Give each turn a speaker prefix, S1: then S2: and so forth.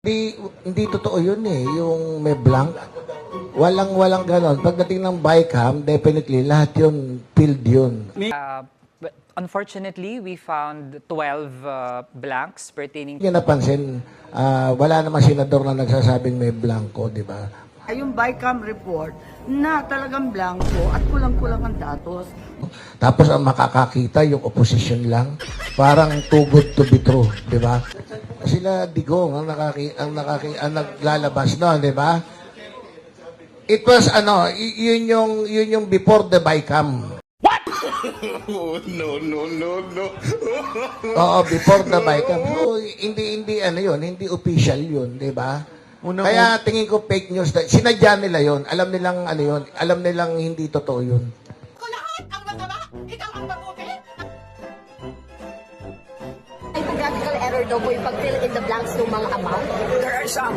S1: Hindi totoo yun eh, yung may blank. Walang ganon. Pagdating ng bycam, definitely, lahat yun, filled yun.
S2: But unfortunately, we found 12 blanks pertaining
S1: Hindi napansin, wala namang senador na nagsasabing may blanco, di ba?
S3: Yung bycam report na talagang blanco at kulang-kulang ang datos.
S1: Tapos ang makakakita, yung opposition lang, parang too good to be true, di ba? Sila Digong ang naglalabas noon, di ba? It was yun yung before the bycam. What? No. Oo, before the bycam. So, hindi official yun, di ba? Kaya tingin ko fake news. Sinadya nila yun. Alam nilang yun. Alam nilang hindi totoo yun.
S4: Kung lahat ang masama, ikaw ang mabuti.
S5: Typographical error daw po yung pag-fill in the blanks ng mga amount.
S4: There are some.